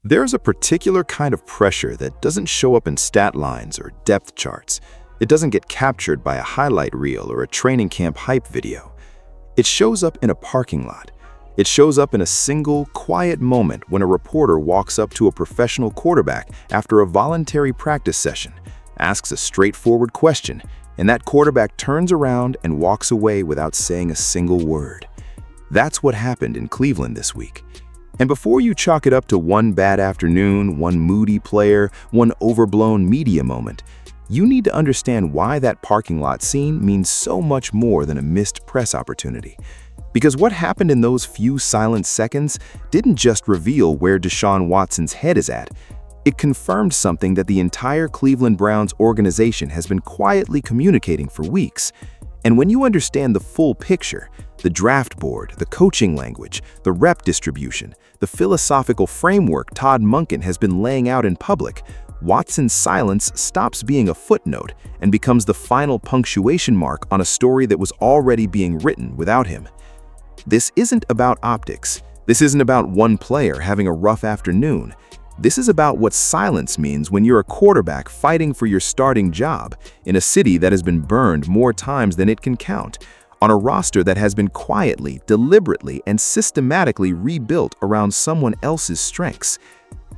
There's a particular kind of pressure that doesn't show up in stat lines or depth charts. It doesn't get captured by a highlight reel or a training camp hype video. It shows up in a parking lot. It shows up in a single, quiet moment when a reporter walks up to a professional quarterback after a voluntary practice session, asks a straightforward question, and that quarterback turns around and walks away without saying a single word. That's what happened in Cleveland this week. And before you chalk it up to one bad afternoon, one moody player, one overblown media moment, you need to understand why that parking lot scene means so much more than a missed press opportunity. Because what happened in those few silent seconds didn't just reveal where Deshaun Watson's head is at. It confirmed something that the entire Cleveland Browns organization has been quietly communicating for weeks. And when you understand the full picture, the draft board, the coaching language, the rep distribution, the philosophical framework Todd Monken has been laying out in public, Watson's silence stops being a footnote and becomes the final punctuation mark on a story that was already being written without him. This isn't about optics. This isn't about one player having a rough afternoon. This is about what silence means when you're a quarterback fighting for your starting job in a city that has been burned more times than it can count, on a roster that has been quietly, deliberately, and systematically rebuilt around someone else's strengths.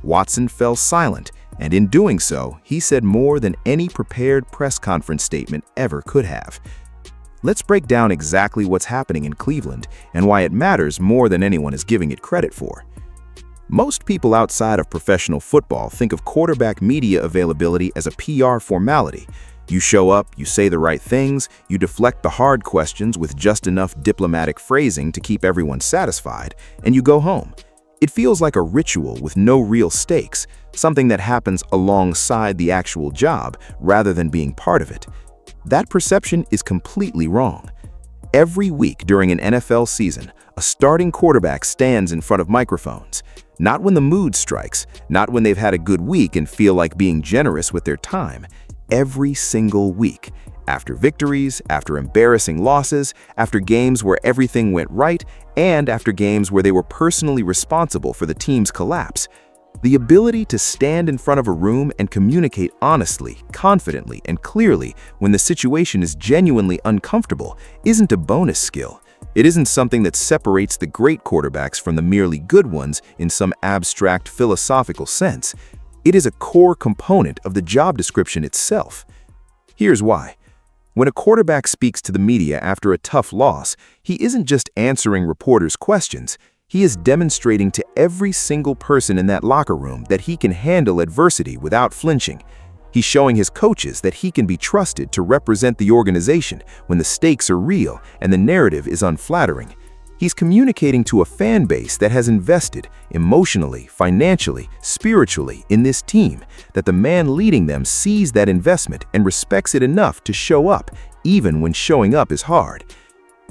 Watson fell silent, and in doing so, he said more than any prepared press conference statement ever could have. Let's break down exactly what's happening in Cleveland and why it matters more than anyone is giving it credit for. Most people outside of professional football think of quarterback media availability as a PR formality. You show up, you say the right things, you deflect the hard questions with just enough diplomatic phrasing to keep everyone satisfied, and you go home. It feels like a ritual with no real stakes, something that happens alongside the actual job rather than being part of it. That perception is completely wrong. Every week during an NFL season, a starting quarterback stands in front of microphones. Not when the mood strikes, not when they've had a good week and feel like being generous with their time. Every single week, after victories, after embarrassing losses, after games where everything went right, and after games where they were personally responsible for the team's collapse. The ability to stand in front of a room and communicate honestly, confidently, and clearly when the situation is genuinely uncomfortable isn't a bonus skill. It isn't something that separates the great quarterbacks from the merely good ones in some abstract philosophical sense. It is a core component of the job description itself. Here's why. When a quarterback speaks to the media after a tough loss, he isn't just answering reporters' questions. He is demonstrating to every single person in that locker room that he can handle adversity without flinching. He's showing his coaches that he can be trusted to represent the organization when the stakes are real and the narrative is unflattering. He's communicating to a fan base that has invested emotionally, financially, spiritually in this team, that the man leading them sees that investment and respects it enough to show up, even when showing up is hard.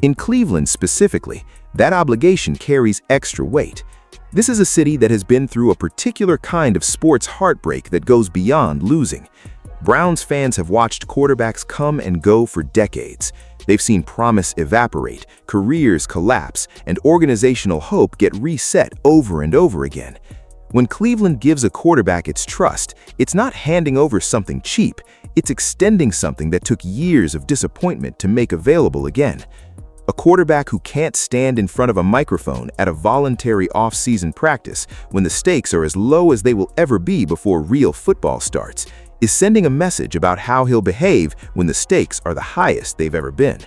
In Cleveland specifically, that obligation carries extra weight. This is a city that has been through a particular kind of sports heartbreak that goes beyond losing. Browns fans have watched quarterbacks come and go for decades. They've seen promise evaporate, careers collapse, and organizational hope get reset over and over again. When Cleveland gives a quarterback its trust, it's not handing over something cheap, it's extending something that took years of disappointment to make available again. A quarterback who can't stand in front of a microphone at a voluntary off-season practice when the stakes are as low as they will ever be before real football starts is sending a message about how he'll behave when the stakes are the highest they've ever been.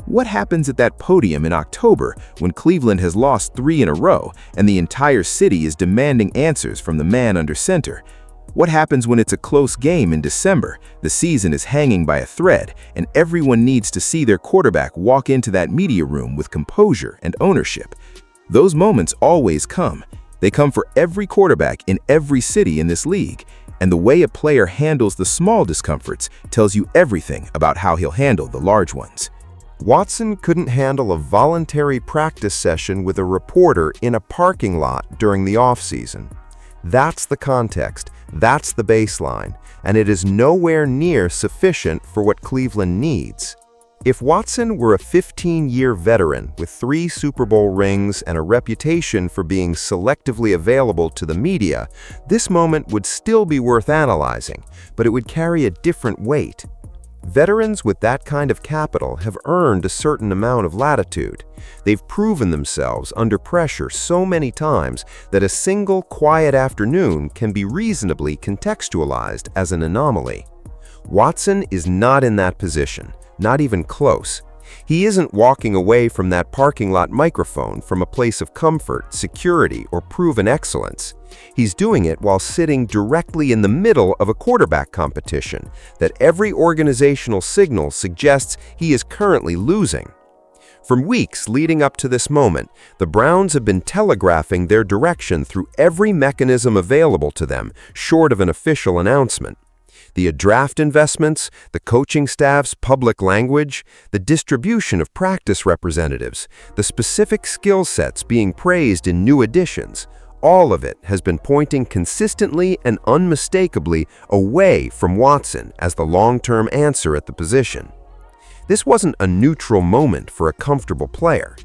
What happens at that podium in October when Cleveland has lost 3 in a row and the entire city is demanding answers from the man under center? What happens when it's a close game in December, the season is hanging by a thread, and everyone needs to see their quarterback walk into that media room with composure and ownership? Those moments always come. They come for every quarterback in every city in this league, and the way a player handles the small discomforts tells you everything about how he'll handle the large ones. Watson couldn't handle a voluntary practice session with a reporter in a parking lot during the offseason. That's the context, that's the baseline, and it is nowhere near sufficient for what Cleveland needs. If Watson were a 15-year veteran with 3 Super Bowl rings and a reputation for being selectively available to the media, this moment would still be worth analyzing, but it would carry a different weight. Veterans with that kind of capital have earned a certain amount of latitude. They've proven themselves under pressure so many times that a single quiet afternoon can be reasonably contextualized as an anomaly. Watson is not in that position, not even close. He isn't walking away from that parking lot microphone from a place of comfort, security, or proven excellence. He's doing it while sitting directly in the middle of a quarterback competition that every organizational signal suggests he is currently losing. From weeks leading up to this moment, the Browns have been telegraphing their direction through every mechanism available to them, short of an official announcement. The draft investments, the coaching staff's public language, the distribution of practice representatives, the specific skill sets being praised in new additions, all of it has been pointing consistently and unmistakably away from Watson as the long-term answer at the position. This wasn't a neutral moment for a comfortable player.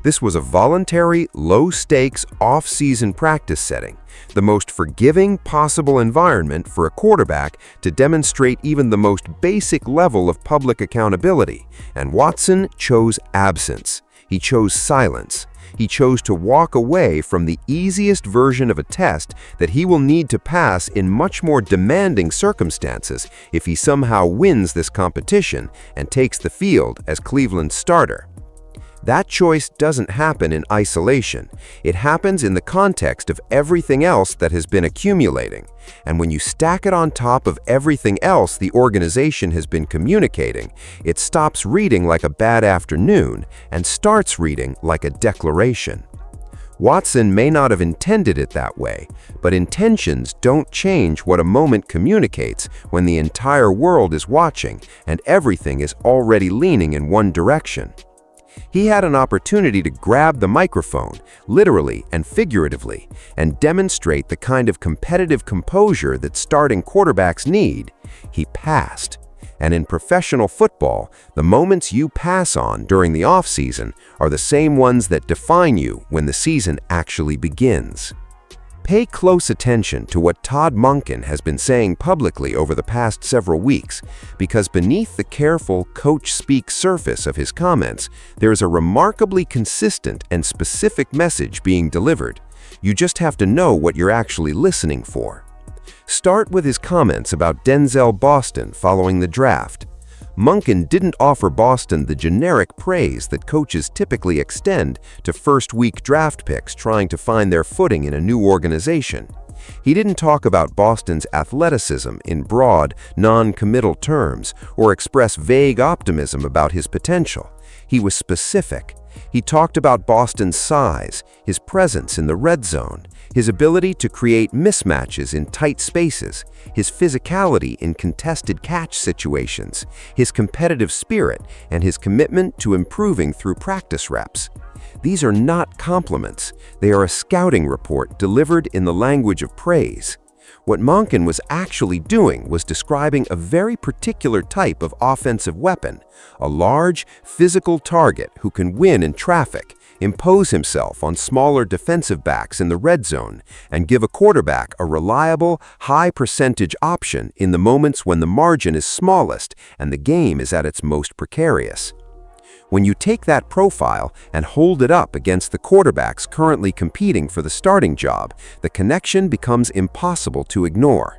This was a voluntary, low-stakes, off-season practice setting, the most forgiving possible environment for a quarterback to demonstrate even the most basic level of public accountability, and Watson chose absence. He chose silence. He chose to walk away from the easiest version of a test that he will need to pass in much more demanding circumstances if he somehow wins this competition and takes the field as Cleveland's starter. That choice doesn't happen in isolation. It happens in the context of everything else that has been accumulating. And when you stack it on top of everything else the organization has been communicating, it stops reading like a bad afternoon and starts reading like a declaration. Watson may not have intended it that way, but intentions don't change what a moment communicates when the entire world is watching and everything is already leaning in one direction. He had an opportunity to grab the microphone, literally and figuratively, and demonstrate the kind of competitive composure that starting quarterbacks need. He passed. And in professional football, the moments you pass on during the off-season are the same ones that define you when the season actually begins. Pay close attention to what Todd Monken has been saying publicly over the past several weeks, because beneath the careful coach-speak surface of his comments, there is a remarkably consistent and specific message being delivered. You just have to know what you're actually listening for. Start with his comments about Denzel Boston following the draft. Monken didn't offer Boston the generic praise that coaches typically extend to first-week draft picks trying to find their footing in a new organization. He didn't talk about Boston's athleticism in broad, non-committal terms or express vague optimism about his potential. He was specific. He talked about Boston's size, his presence in the red zone, his ability to create mismatches in tight spaces, his physicality in contested catch situations, his competitive spirit, and his commitment to improving through practice reps. These are not compliments. They are a scouting report delivered in the language of praise. What Monken was actually doing was describing a very particular type of offensive weapon, a large, physical target who can win in traffic, impose himself on smaller defensive backs in the red zone, and give a quarterback a reliable, high-percentage option in the moments when the margin is smallest and the game is at its most precarious. When you take that profile and hold it up against the quarterbacks currently competing for the starting job, the connection becomes impossible to ignore.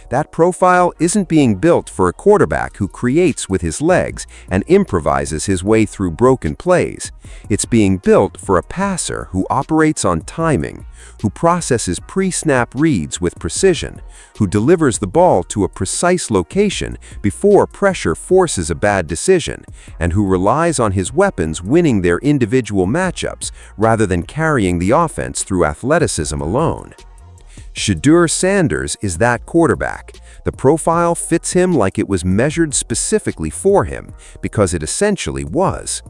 That profile isn't being built for a quarterback who creates with his legs and improvises his way through broken plays. It's being built for a passer who operates on timing, who processes pre-snap reads with precision, who delivers the ball to a precise location before pressure forces a bad decision, and who relies on his weapons winning their individual matchups rather than carrying the offense through athleticism alone. Shedeur Sanders is that quarterback. The profile fits him like it was measured specifically for him, because it essentially was.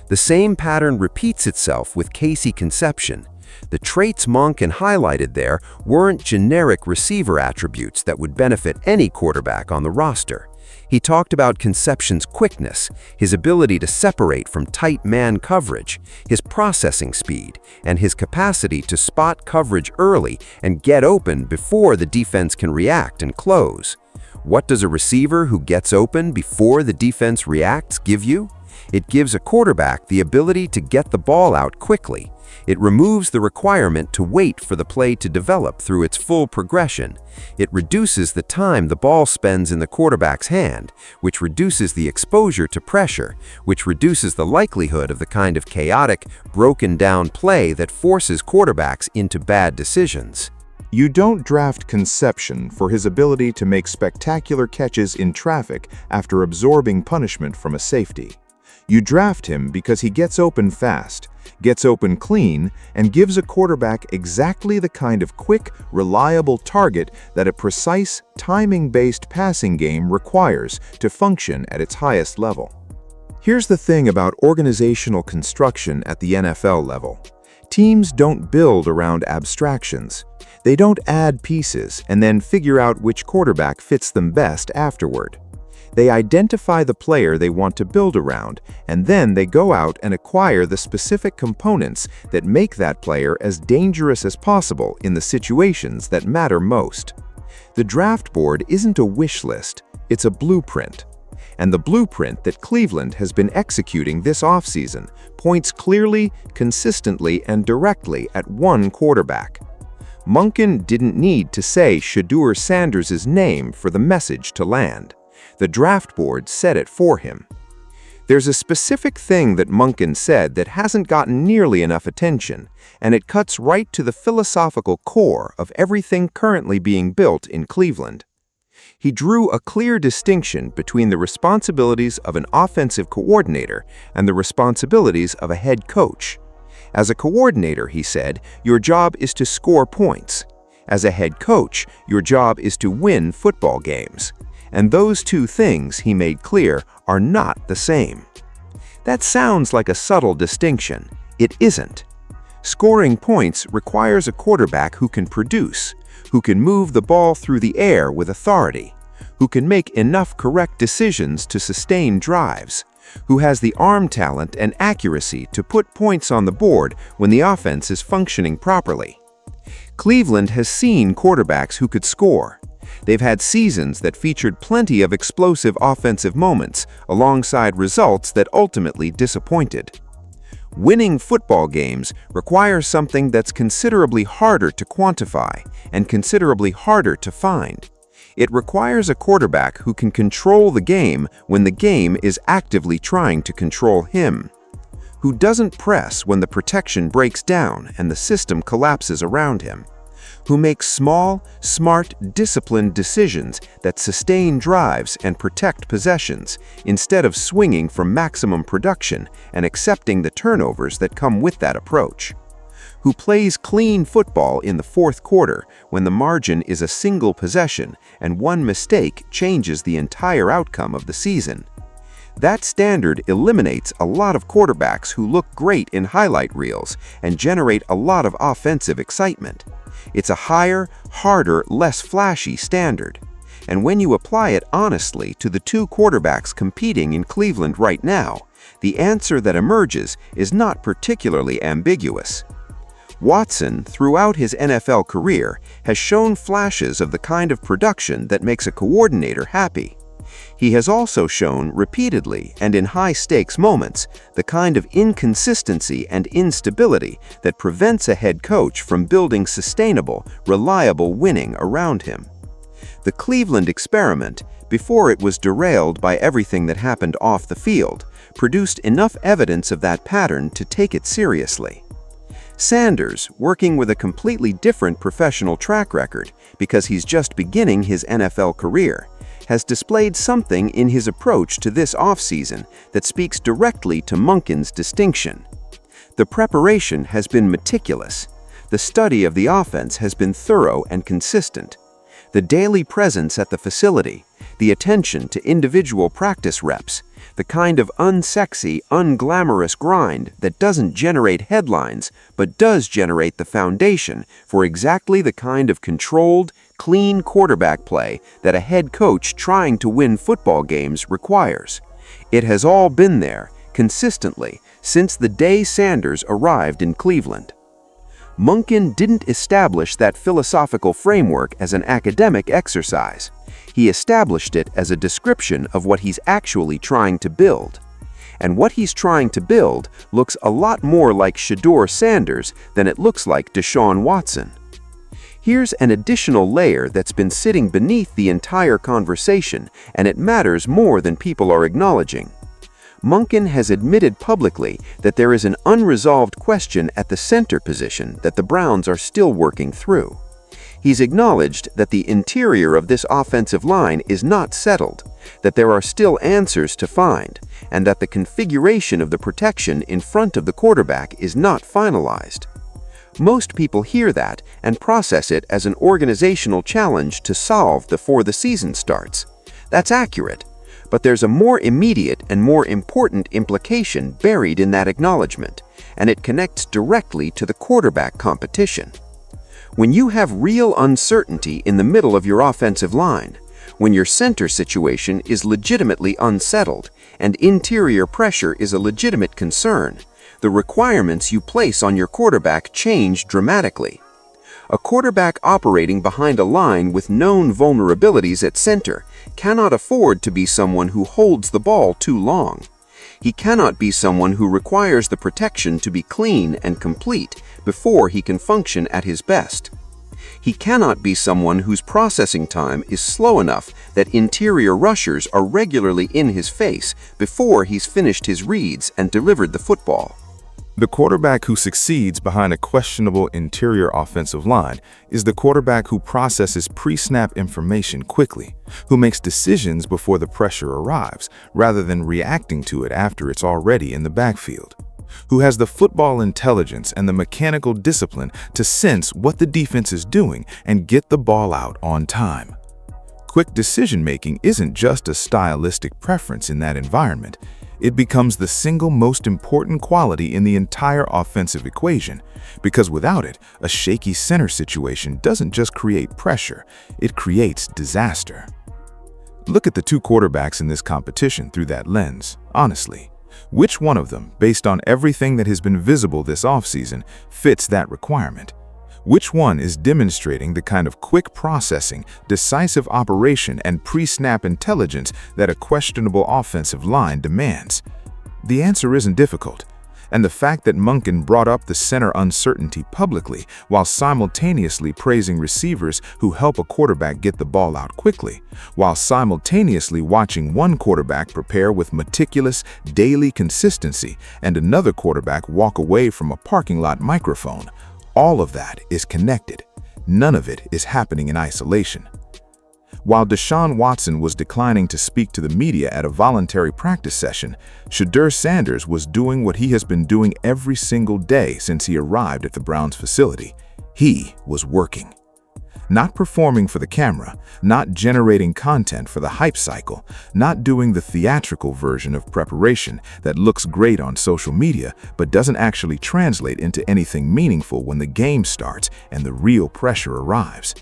The same pattern repeats itself with Casey Conception. The traits Monken highlighted there weren't generic receiver attributes that would benefit any quarterback on the roster. He talked about Conception's quickness, his ability to separate from tight man coverage, his processing speed, and his capacity to spot coverage early and get open before the defense can react and close. What does a receiver who gets open before the defense reacts give you? It gives a quarterback the ability to get the ball out quickly. It removes the requirement to wait for the play to develop through its full progression. It reduces the time the ball spends in the quarterback's hand, which reduces the exposure to pressure, which reduces the likelihood of the kind of chaotic, broken-down play that forces quarterbacks into bad decisions. You don't draft Conception for his ability to make spectacular catches in traffic after absorbing punishment from a safety. You draft him because he gets open fast, gets open clean, and gives a quarterback exactly the kind of quick, reliable target that a precise, timing-based passing game requires to function at its highest level. Here's the thing about organizational construction at the NFL level. Teams don't build around abstractions. They don't add pieces and then figure out which quarterback fits them best afterward. They identify the player they want to build around, and then they go out and acquire the specific components that make that player as dangerous as possible in the situations that matter most. The draft board isn't a wish list, it's a blueprint. And the blueprint that Cleveland has been executing this offseason points clearly, consistently, and directly at one quarterback. Monken didn't need to say Shedeur Sanders' name for the message to land. The draft board said it for him. There's a specific thing that Monken said that hasn't gotten nearly enough attention, and it cuts right to the philosophical core of everything currently being built in Cleveland. He drew a clear distinction between the responsibilities of an offensive coordinator and the responsibilities of a head coach. As a coordinator, he said, your job is to score points. As a head coach, your job is to win football games. And those two things, he made clear, are not the same. That sounds like a subtle distinction. It isn't. Scoring points requires a quarterback who can produce, who can move the ball through the air with authority, who can make enough correct decisions to sustain drives, who has the arm talent and accuracy to put points on the board when the offense is functioning properly. Cleveland has seen quarterbacks who could score. They've had seasons that featured plenty of explosive offensive moments alongside results that ultimately disappointed. Winning football games requires something that's considerably harder to quantify and considerably harder to find. It requires a quarterback who can control the game when the game is actively trying to control him, who doesn't press when the protection breaks down and the system collapses around him, who makes small, smart, disciplined decisions that sustain drives and protect possessions instead of swinging for maximum production and accepting the turnovers that come with that approach, who plays clean football in the fourth quarter when the margin is a single possession and one mistake changes the entire outcome of the season. That standard eliminates a lot of quarterbacks who look great in highlight reels and generate a lot of offensive excitement. It's a higher, harder, less flashy standard. And when you apply it honestly to the two quarterbacks competing in Cleveland right now, the answer that emerges is not particularly ambiguous. Watson, throughout his NFL career, has shown flashes of the kind of production that makes a coordinator happy. He has also shown repeatedly and in high-stakes moments the kind of inconsistency and instability that prevents a head coach from building sustainable, reliable winning around him. The Cleveland experiment, before it was derailed by everything that happened off the field, produced enough evidence of that pattern to take it seriously. Sanders, working with a completely different professional track record because he's just beginning his NFL career, has displayed something in his approach to this offseason that speaks directly to Monken's distinction. The preparation has been meticulous. The study of the offense has been thorough and consistent. The daily presence at the facility, the attention to individual practice reps, The kind of unsexy, unglamorous grind that doesn't generate headlines, but does generate the foundation for exactly the kind of controlled, clean quarterback play that a head coach trying to win football games requires. It has all been there, consistently, since the day Sanders arrived in Cleveland. Monken didn't establish that philosophical framework as an academic exercise. He established it as a description of what he's actually trying to build. And what he's trying to build looks a lot more like Shedeur Sanders than it looks like Deshaun Watson. Here's an additional layer that's been sitting beneath the entire conversation, and it matters more than people are acknowledging. Monken has admitted publicly that there is an unresolved question at the center position that the Browns are still working through. He's acknowledged that the interior of this offensive line is not settled, that there are still answers to find, and that the configuration of the protection in front of the quarterback is not finalized. Most people hear that and process it as an organizational challenge to solve before the season starts. That's accurate, but there's a more immediate and more important implication buried in that acknowledgement, and it connects directly to the quarterback competition. When you have real uncertainty in the middle of your offensive line, when your center situation is legitimately unsettled and interior pressure is a legitimate concern, the requirements you place on your quarterback change dramatically. A quarterback operating behind a line with known vulnerabilities at center cannot afford to be someone who holds the ball too long. He cannot be someone who requires the protection to be clean and complete before he can function at his best. He cannot be someone whose processing time is slow enough that interior rushers are regularly in his face before he's finished his reads and delivered the football. The quarterback who succeeds behind a questionable interior offensive line is the quarterback who processes pre-snap information quickly, who makes decisions before the pressure arrives rather than reacting to it after it's already in the backfield, who has the football intelligence and the mechanical discipline to sense what the defense is doing and get the ball out on time. Quick decision-making isn't just a stylistic preference in that environment. It becomes the single most important quality in the entire offensive equation, because without it, a shaky center situation doesn't just create pressure, it creates disaster. Look at the two quarterbacks in this competition through that lens, honestly. Which one of them, based on everything that has been visible this offseason, fits that requirement? Which one is demonstrating the kind of quick processing, decisive operation, and pre-snap intelligence that a questionable offensive line demands? The answer isn't difficult, and the fact that Monken brought up the center uncertainty publicly while simultaneously praising receivers who help a quarterback get the ball out quickly, while simultaneously watching one quarterback prepare with meticulous, daily consistency and another quarterback walk away from a parking lot microphone, all of that is connected. None of it is happening in isolation. While Deshaun Watson was declining to speak to the media at a voluntary practice session, Shedeur Sanders was doing what he has been doing every single day since he arrived at the Browns facility. He was working. Not performing for the camera, not generating content for the hype cycle, not doing the theatrical version of preparation that looks great on social media but doesn't actually translate into anything meaningful when the game starts and the real pressure arrives.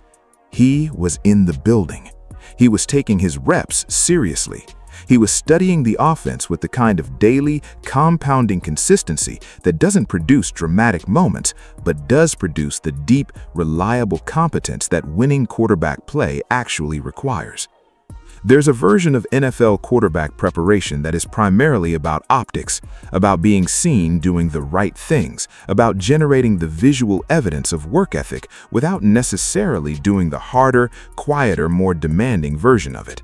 He was in the building. He was taking his reps seriously. He was studying the offense with the kind of daily, compounding consistency that doesn't produce dramatic moments, but does produce the deep, reliable competence that winning quarterback play actually requires. There's a version of NFL quarterback preparation that is primarily about optics, about being seen doing the right things, about generating the visual evidence of work ethic without necessarily doing the harder, quieter, more demanding version of it.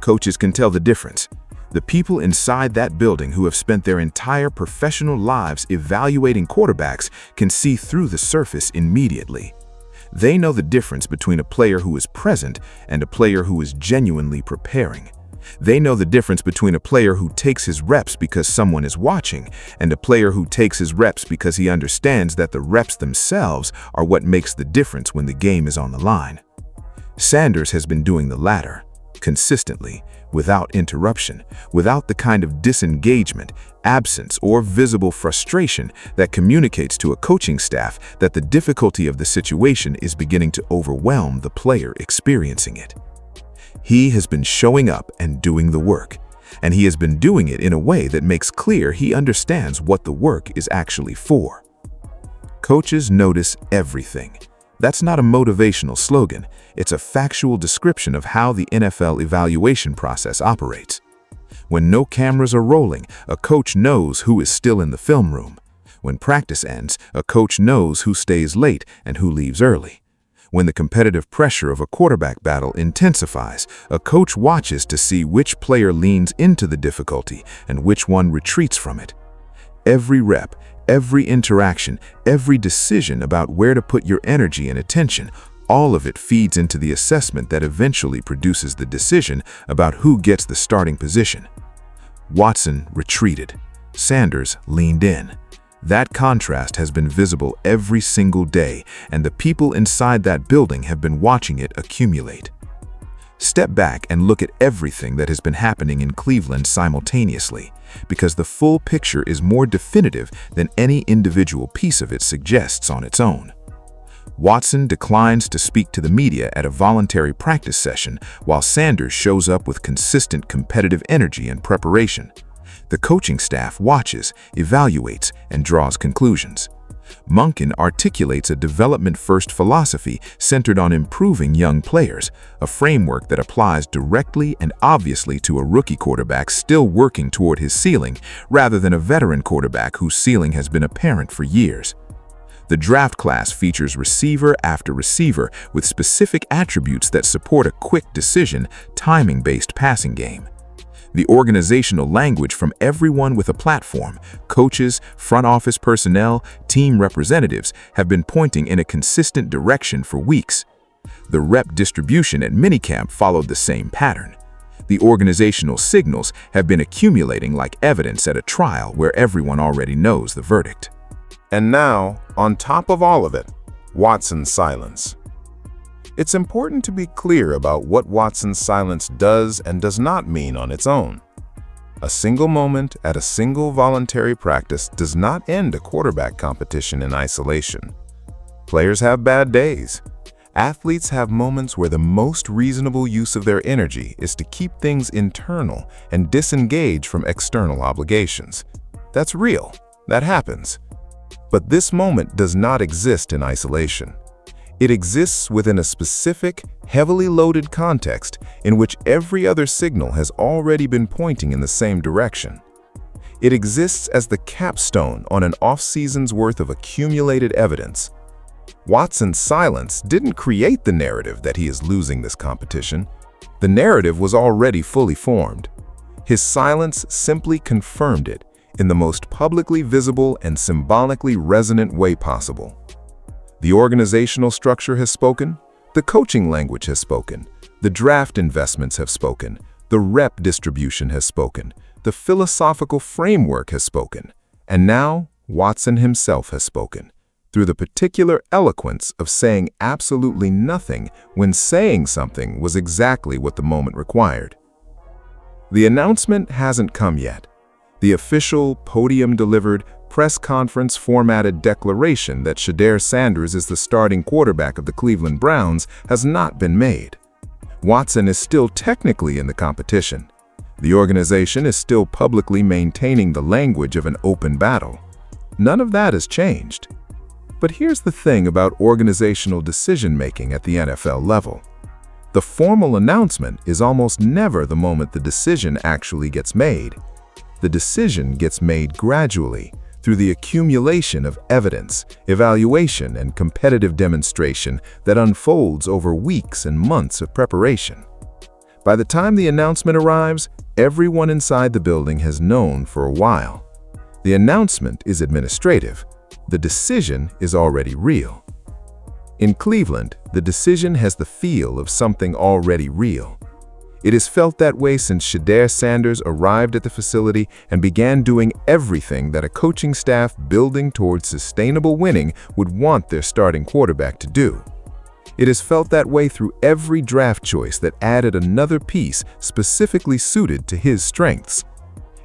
Coaches can tell the difference. The people inside that building who have spent their entire professional lives evaluating quarterbacks can see through the surface immediately. They know the difference between a player who is present and a player who is genuinely preparing. They know the difference between a player who takes his reps because someone is watching and a player who takes his reps because he understands that the reps themselves are what makes the difference when the game is on the line. Sanders has been doing the latter. consistently, without interruption, without the kind of disengagement, absence, or visible frustration that communicates to a coaching staff that the difficulty of the situation is beginning to overwhelm the player experiencing it. He has been showing up and doing the work, and he has been doing it in a way that makes clear he understands what the work is actually for. Coaches notice everything. That's not a motivational slogan. It's a factual description of how the NFL evaluation process operates. When no cameras are rolling, a coach knows who is still in the film room. When practice ends, a coach knows who stays late and who leaves early. When the competitive pressure of a quarterback battle intensifies, a coach watches to see which player leans into the difficulty and which one retreats from it. Every rep, every interaction, every decision about where to put your energy and attention, all of it feeds into the assessment that eventually produces the decision about who gets the starting position. Watson retreated. Sanders leaned in. That contrast has been visible every single day, and the people inside that building have been watching it accumulate. Step back and look at everything that has been happening in Cleveland simultaneously, because the full picture is more definitive than any individual piece of it suggests on its own. Watson declines to speak to the media at a voluntary practice session, while Sanders shows up with consistent competitive energy and preparation. The coaching staff watches, evaluates, and draws conclusions. Monken articulates a development-first philosophy centered on improving young players, a framework that applies directly and obviously to a rookie quarterback still working toward his ceiling, rather than a veteran quarterback whose ceiling has been apparent for years. The draft class features receiver after receiver with specific attributes that support a quick decision, timing-based passing game. The organizational language from everyone with a platform, coaches, front office personnel, team representatives, have been pointing in a consistent direction for weeks. The rep distribution at minicamp followed the same pattern. The organizational signals have been accumulating like evidence at a trial where everyone already knows the verdict. And now, on top of all of it, Watson's silence. It's important to be clear about what Watson's silence does and does not mean on its own. A single moment at a single voluntary practice does not end a quarterback competition in isolation. Players have bad days. Athletes have moments where the most reasonable use of their energy is to keep things internal and disengage from external obligations. That's real. That happens. But this moment does not exist in isolation. It exists within a specific, heavily loaded context in which every other signal has already been pointing in the same direction. It exists as the capstone on an off-season's worth of accumulated evidence. Watson's silence didn't create the narrative that he is losing this competition. The narrative was already fully formed. His silence simply confirmed it in the most publicly visible and symbolically resonant way possible. The organizational structure has spoken, the coaching language has spoken, the draft investments have spoken, the rep distribution has spoken, the philosophical framework has spoken, and now Watson himself has spoken, through the particular eloquence of saying absolutely nothing when saying something was exactly what the moment required. The announcement hasn't come yet. The official, podium-delivered, press conference formatted declaration that Shedeur Sanders is the starting quarterback of the Cleveland Browns has not been made. Watson is still technically in the competition. The organization is still publicly maintaining the language of an open battle. None of that has changed. But here's the thing about organizational decision-making at the NFL level. The formal announcement is almost never the moment the decision actually gets made. The decision gets made gradually, through the accumulation of evidence, evaluation, and competitive demonstration that unfolds over weeks and months of preparation. By the time the announcement arrives, everyone inside the building has known for a while. The announcement is administrative. The decision is already real. In Cleveland, the decision has the feel of something already real. It has felt that way since Shedeur Sanders arrived at the facility and began doing everything that a coaching staff building towards sustainable winning would want their starting quarterback to do. It has felt that way through every draft choice that added another piece specifically suited to his strengths.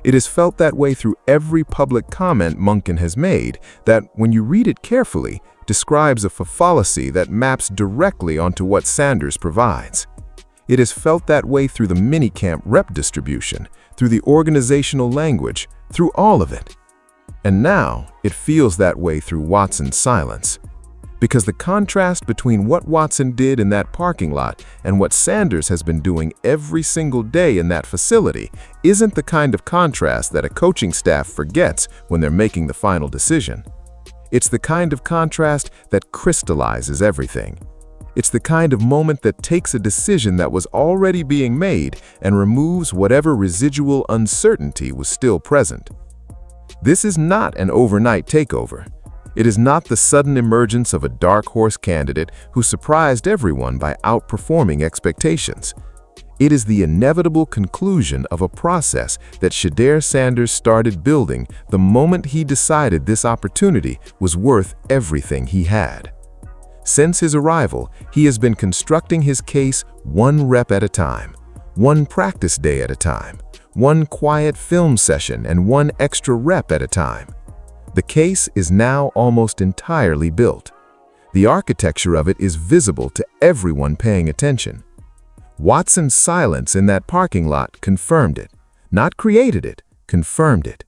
It has felt that way through every public comment Monken has made that, when you read it carefully, describes a fallacy that maps directly onto what Sanders provides. It has felt that way through the minicamp rep distribution, through the organizational language, through all of it. And now, it feels that way through Watson's silence. Because the contrast between what Watson did in that parking lot and what Sanders has been doing every single day in that facility isn't the kind of contrast that a coaching staff forgets when they're making the final decision. It's the kind of contrast that crystallizes everything. It's the kind of moment that takes a decision that was already being made and removes whatever residual uncertainty was still present. This is not an overnight takeover. It is not the sudden emergence of a dark horse candidate who surprised everyone by outperforming expectations. It is the inevitable conclusion of a process that Shedeur Sanders started building the moment he decided this opportunity was worth everything he had. Since his arrival, he has been constructing his case one rep at a time, one practice day at a time, one quiet film session and one extra rep at a time. The case is now almost entirely built. The architecture of it is visible to everyone paying attention. Watson's silence in that parking lot confirmed it. Not created it, confirmed it.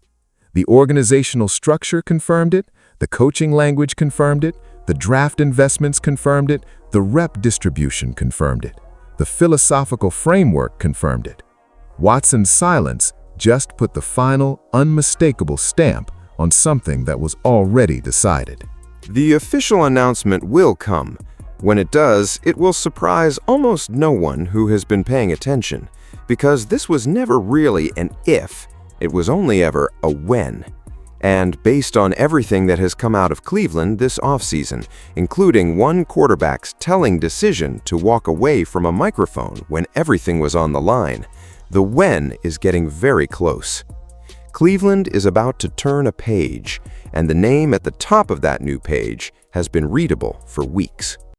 The organizational structure confirmed it, the coaching language confirmed it, the draft investments confirmed it, the rep distribution confirmed it, the philosophical framework confirmed it. Watson's silence just put the final, unmistakable stamp on something that was already decided. The official announcement will come. When it does, it will surprise almost no one who has been paying attention, because this was never really an if, it was only ever a when. And based on everything that has come out of Cleveland this offseason, including one quarterback's telling decision to walk away from a microphone when everything was on the line, the when is getting very close. Cleveland is about to turn a page, and the name at the top of that new page has been readable for weeks.